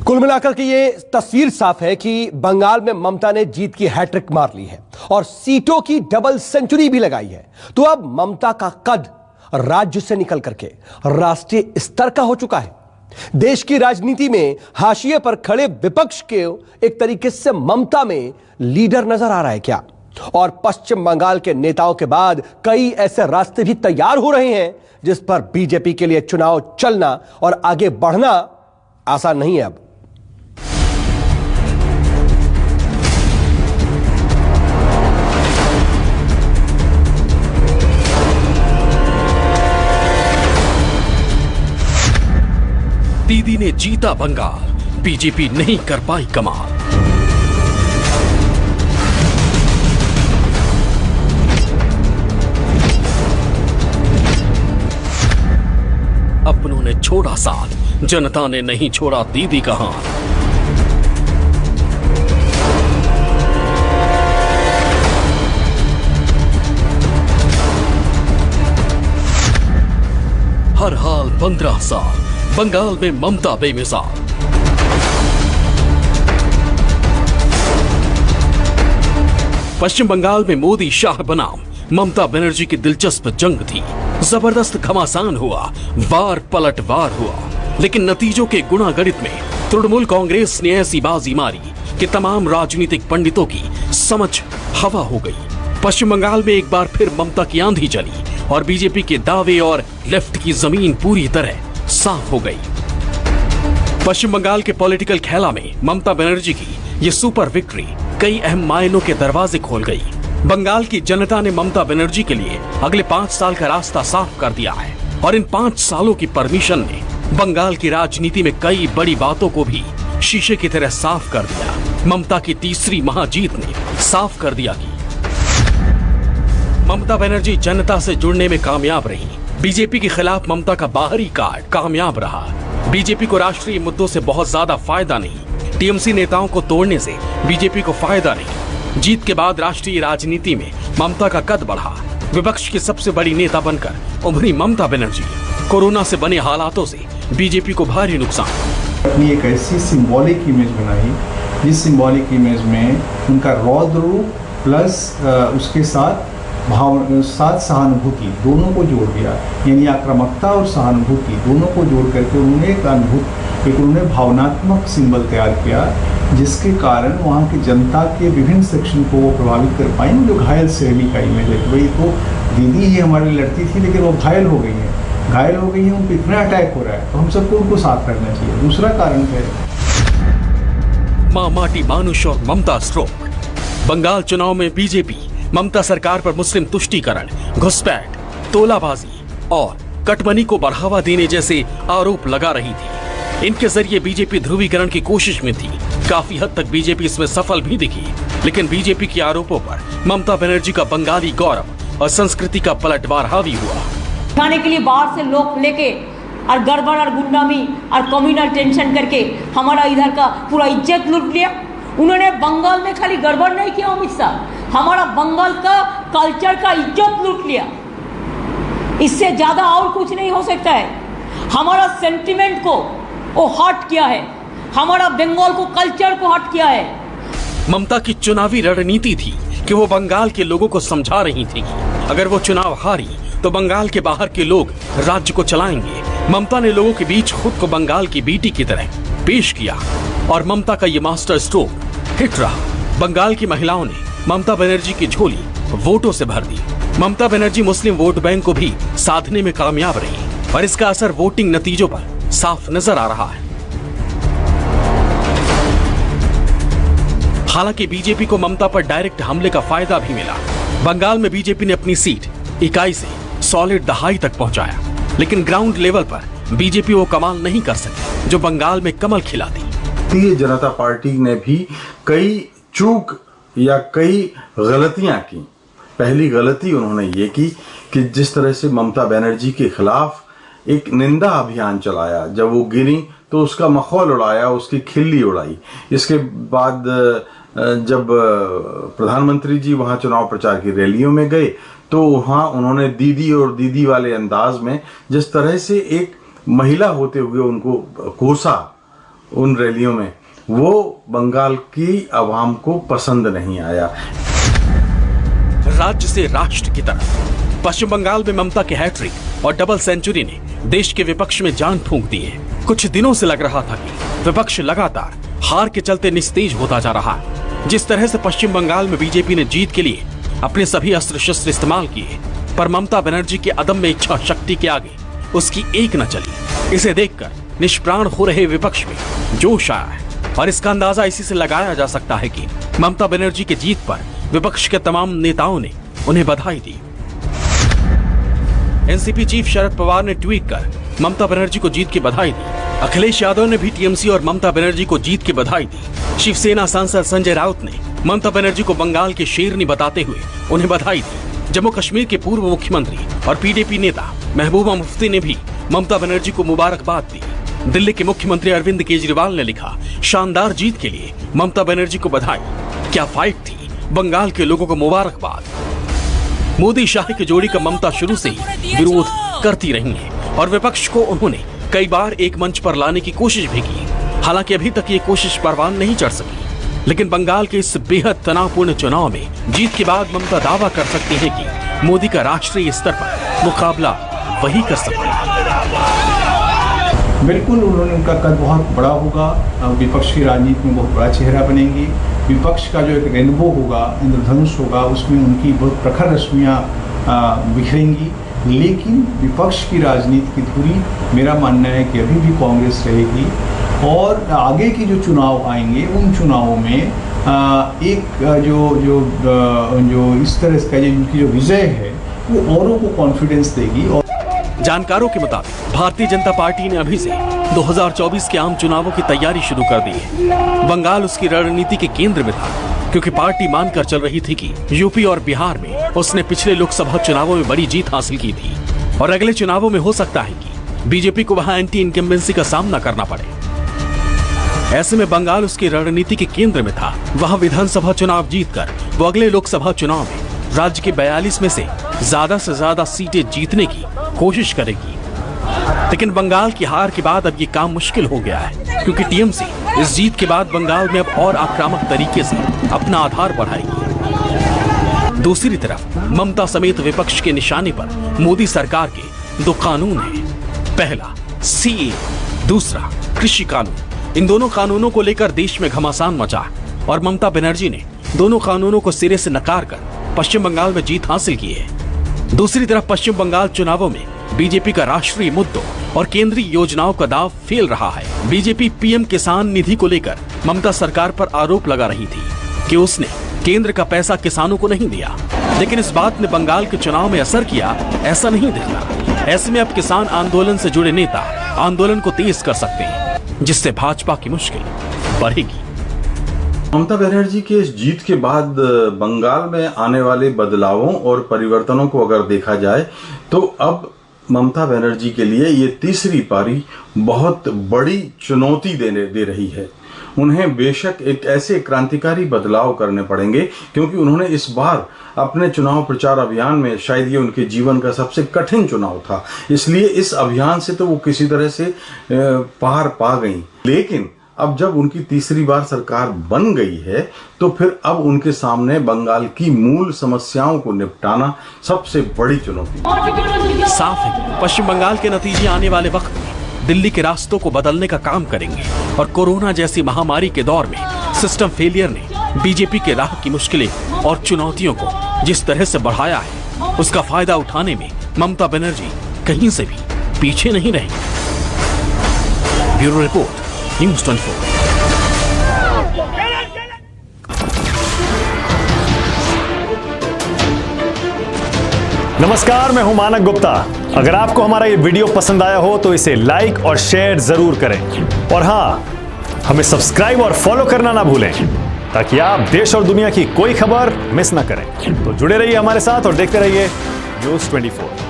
कुल मिलाकर के ये तस्वीर साफ है कि बंगाल में ममता ने जीत की हैट्रिक मार ली है और सीटों की डबल सेंचुरी भी लगाई है। तो अब ममता का कद राज्य से निकल करके राष्ट्रीय स्तर का हो चुका है। देश की राजनीति में हाशिए पर खड़े विपक्ष के एक तरीके से ममता में लीडर नजर आ रहा है क्या? और पश्चिम बंगाल के नेताओं के बाद कई ऐसे रास्ते भी तैयार हो रहे हैं जिस पर बीजेपी के लिए चुनाव चलना और आगे बढ़ना आसान नहीं है। अब दीदी ने जीता बंगाल, बीजेपी नहीं कर पाई कमाल। अपनों ने छोड़ा साथ, जनता ने नहीं छोड़ा दीदी का हाथ। हर हाल 15 साल बंगाल में ममता बेमिसाल। पश्चिम बंगाल में मोदी शाह बनाम ममता बनर्जी की दिलचस्प जंग थी। जबरदस्त घमासान हुआ, वार पलट वार हुआ, लेकिन नतीजों के गुणागणित में तृणमूल कांग्रेस ने ऐसी बाजी मारी कि तमाम राजनीतिक पंडितों की समझ हवा हो गई। पश्चिम बंगाल में एक बार फिर ममता की आंधी चली और बीजेपी के दावे और लेफ्ट की जमीन पूरी तरह साफ हो गई। पश्चिम बंगाल के पॉलिटिकल खेला में ममता बनर्जी की ये सुपर विक्ट्री कई अहम मायनों के दरवाजे खोल गई। बंगाल की जनता ने ममता बनर्जी के लिए अगले 5 साल का रास्ता साफ कर दिया है और इन 5 सालों की परमिशन ने बंगाल की राजनीति में कई बड़ी बातों को भी शीशे की तरह साफ कर दिया। ममता की तीसरी महाजीत ने साफ कर दिया कि ममता बनर्जी जनता से जुड़ने में कामयाब रही। बीजेपी के खिलाफ ममता का बाहरी कार्ड कामयाब रहा। बीजेपी को राष्ट्रीय मुद्दों से बहुत ज्यादा फायदा नहीं, टीएमसी नेताओं को तोड़ने से बीजेपी को फायदा नहीं। जीत के बाद राष्ट्रीय राजनीति में ममता का कद बढ़ा। विपक्ष की सबसे बड़ी नेता बनकर उभरी ममता बनर्जी। कोरोना से बने हालातों से बीजेपी को भारी नुकसान। अपनी एक ऐसी सिंबॉलिक इमेज बनाई जिस सिंबॉलिक इमेज में उनका रौद्र रूप प्लस उसके साथ सहानुभूति दोनों को जोड़ दिया, यानी आक्रामकता और सहानुभूति दोनों को जोड़ करके उन्होंने उन्होंने भावनात्मक सिंबल तैयार किया जिसके कारण वहाँ की जनता के विभिन्न सेक्शन को वो प्रभावित कर पाए। जो घायल सहेली का इमेज है, भाई तो दीदी ही हमारी लड़ती थी लेकिन वो घायल हो गई है, उनको इतना अटैक हो रहा है तो हम सबको उनको साथ रखना चाहिए। दूसरा कारण है मां माटी मानुष और ममता स्ट्रोक। बंगाल चुनाव में बीजेपी ममता सरकार पर मुस्लिम तुष्टीकरण, घुसपैठ, तोलाबाजी और कटमनी को बढ़ावा देने जैसे आरोप लगा रही थी। इनके जरिए बीजेपी ध्रुवीकरण की कोशिश में थी। काफी हद तक बीजेपी इसमें सफल भी दिखी, लेकिन बीजेपी के आरोपों पर ममता बनर्जी का बंगाली गौरव और संस्कृति का पलटवार हावी हुआ। खाने के लिए बाहर से लोग लेके और गड़बड़ और गुंडामी और कम्युनल टेंशन करके हमारा इधर का पूरा इज्जत लूट लिया। उन्होंने बंगाल में खाली गड़बड़ नहीं किया अमित शाह, हमारा बंगाल का कल्चर का इज्जत लूट लिया। इससे ज्यादा और कुछ नहीं हो सकता है। हमारा सेंटिमेंट को वो हर्ट किया है, हमारा बंगाल को कल्चर को हर्ट किया है। ममता की चुनावी रणनीति थी कि वो बंगाल के लोगों को समझा रही थी कि अगर वो चुनाव हारी तो बंगाल के बाहर के लोग राज्य को चलाएंगे। ममता ने लोगों के बीच खुद को बंगाल की बेटी की तरह पेश किया और ममता का ये मास्टर स्ट्रोक हिट रहा। बंगाल की महिलाओं ने ममता बनर्जी की झोली वोटों से भर दी। ममता बनर्जी मुस्लिम वोट बैंक को भी साधने में कामयाब रही और इसका असर वोटिंग नतीजों पर साफ नजर आ रहा है। हालांकि बीजेपी को ममता पर डायरेक्ट हमले का फायदा भी मिला। बंगाल में बीजेपी ने अपनी सीट इकाई से सॉलिड दहाई तक पहुंचाया, लेकिन ग्राउंड लेवल पर बीजेपी वो कमाल नहीं कर सकी जो बंगाल में कमल खिलाती। भारतीय जनता पार्टी ने भी कई चूक या कई गलतियां की। पहली गलती उन्होंने ये की कि जिस तरह से ममता बनर्जी के खिलाफ एक निंदा अभियान चलाया, जब वो गिरी तो उसका मखौल उड़ाया, उसकी खिल्ली उड़ाई। इसके बाद जब प्रधानमंत्री जी वहां चुनाव प्रचार की रैलियों में गए तो वहां उन्होंने दीदी और दीदी वाले अंदाज में जिस तरह से एक महिला होते हुए उनको कोसा उन रैलियों में, वो बंगाल की आवाम को पसंद नहीं आया। राज्य से राष्ट्र की तरफ पश्चिम बंगाल में ममता के हैट्रिक और डबल सेंचुरी ने देश के विपक्ष में जान फूंक दी है। कुछ दिनों से लग रहा था कि विपक्ष लगातार हार के चलते निस्तेज होता जा रहा है। जिस तरह से पश्चिम बंगाल में बीजेपी ने जीत के लिए अपने सभी अस्त्र शस्त्र इस्तेमाल किए, पर ममता बनर्जी के अदम्य इच्छा शक्ति के आगे उसकी एक न चली। इसे देखकर निष्प्राण हो रहे विपक्ष में जोश आया है और इसका अंदाजा इसी से लगाया जा सकता है कि ममता बनर्जी की जीत पर विपक्ष के तमाम नेताओं ने उन्हें बधाई दी। एनसीपी चीफ शरद पवार ने ट्वीट कर ममता बनर्जी को जीत की बधाई दी। अखिलेश यादव ने भी टीएमसी और ममता बनर्जी को जीत की बधाई दी। शिवसेना सांसद संजय राउत ने ममता बनर्जी को बंगाल की शेरनी बताते हुए उन्हें बधाई दी। जम्मू कश्मीर के पूर्व मुख्यमंत्री और पीडीपी नेता महबूबा मुफ्ती ने भी ममता बनर्जी को मुबारकबाद दी। दिल्ली के मुख्यमंत्री अरविंद केजरीवाल ने लिखा, शानदार जीत के लिए ममता बनर्जी को बधाई, क्या फाइट थी, बंगाल के लोगों को मुबारकबाद। मोदी शाह की जोड़ी का ममता शुरू से ही विरोध करती रही है और विपक्ष को उन्होंने कई बार एक मंच पर लाने की कोशिश भी की। हालांकि अभी तक ये कोशिश परवान नहीं चढ़ सकी, लेकिन बंगाल के इस बेहद तनावपूर्ण चुनाव में जीत के बाद ममता दावा कर सकती है कि मोदी का राष्ट्रीय स्तर पर मुकाबला वही कर सकते हैं। बिल्कुल, उनका कद बहुत बड़ा होगा, विपक्ष की राजनीति में बहुत बड़ा चेहरा बनेंगी। विपक्ष का जो एक रेनबो होगा, इंद्रधनुष होगा, उसमें उनकी बहुत प्रखर रश्मियाँ बिखरेंगी। लेकिन विपक्ष की राजनीति की धुरी, मेरा मानना है कि अभी भी कांग्रेस रहेगी और आगे के जो चुनाव आएंगे उन चुनावों में एक जो इस तरह का उनकी जो विजय है वो औरों को कॉन्फिडेंस देगी। और जानकारों के मुताबिक भारतीय जनता पार्टी ने अभी से 2024 के आम चुनावों की तैयारी शुरू कर दी है। बंगाल उसकी रणनीति के केंद्र में था, क्योंकि पार्टी मानकर चल रही थी कि यूपी और बिहार में उसने पिछले लोकसभा चुनावों में बड़ी जीत हासिल की थी और अगले चुनावों में हो सकता है कि बीजेपी को वहां एंटी इनकम्बेंसी का सामना करना पड़े। ऐसे में बंगाल उसकी रणनीति के केंद्र में था। वहां विधानसभा चुनाव जीतकर वो अगले लोकसभा चुनाव में राज्य के 42 में से ज्यादा सीटें जीतने की कोशिश करेगी। लेकिन बंगाल की हार के बाद अब ये काम मुश्किल हो गया है, क्योंकि टीएमसी इस जीत के बाद बंगाल में अब और आक्रामक तरीके से अपना आधार बढ़ाएगी। दूसरी तरफ ममता समेत विपक्ष के निशाने पर मोदी सरकार के 2 कानून हैं। पहला सीए, दूसरा कृषि कानून। इन दोनों कानूनों को लेकर देश में घमासान मचा और ममता बनर्जी ने दोनों कानूनों को सिरे से नकार कर पश्चिम बंगाल में जीत हासिल की है। दूसरी तरफ पश्चिम बंगाल चुनावों में बीजेपी का राष्ट्रीय मुद्दों और केंद्रीय योजनाओं का दाव फेल रहा है। बीजेपी पीएम किसान निधि को लेकर ममता सरकार पर आरोप लगा रही थी कि उसने केंद्र का पैसा किसानों को नहीं दिया, लेकिन इस बात ने बंगाल के चुनाव में असर किया ऐसा नहीं दिखता। ऐसे में अब किसान आंदोलन से जुड़े नेता आंदोलन को तेज कर सकते हैं, जिससे भाजपा की मुश्किल बढ़ेगी। ममता बनर्जी के इस जीत के बाद बंगाल में आने वाले बदलावों और परिवर्तनों को अगर देखा जाए तो अब ममता बनर्जी के लिए ये तीसरी पारी बहुत बड़ी चुनौती दे रही है। उन्हें बेशक एक ऐसे क्रांतिकारी बदलाव करने पड़ेंगे, क्योंकि उन्होंने इस बार अपने चुनाव प्रचार अभियान में शायद ये उनके जीवन का सबसे कठिन चुनाव था, इसलिए इस अभियान से तो वो किसी तरह से पार पा गई। लेकिन अब जब उनकी तीसरी बार सरकार बन गई है तो फिर अब उनके सामने बंगाल की मूल समस्याओं को निपटाना सबसे बड़ी चुनौती। साफ है पश्चिम बंगाल के नतीजे आने वाले वक्त में दिल्ली के रास्तों को बदलने का काम करेंगे और कोरोना जैसी महामारी के दौर में सिस्टम फेलियर ने बीजेपी के राह की मुश्किलें और चुनौतियों को जिस तरह से बढ़ाया है, उसका फायदा उठाने में ममता बनर्जी कहीं से भी पीछे नहीं रहेंगे। Bureau report, news 24। नमस्कार, मैं हूं मानक गुप्ता। अगर आपको हमारा ये वीडियो पसंद आया हो तो इसे लाइक और शेयर जरूर करें और हां, हमें सब्सक्राइब और फॉलो करना ना भूलें ताकि आप देश और दुनिया की कोई खबर मिस ना करें। तो जुड़े रहिए हमारे साथ और देखते रहिए न्यूज़ 24।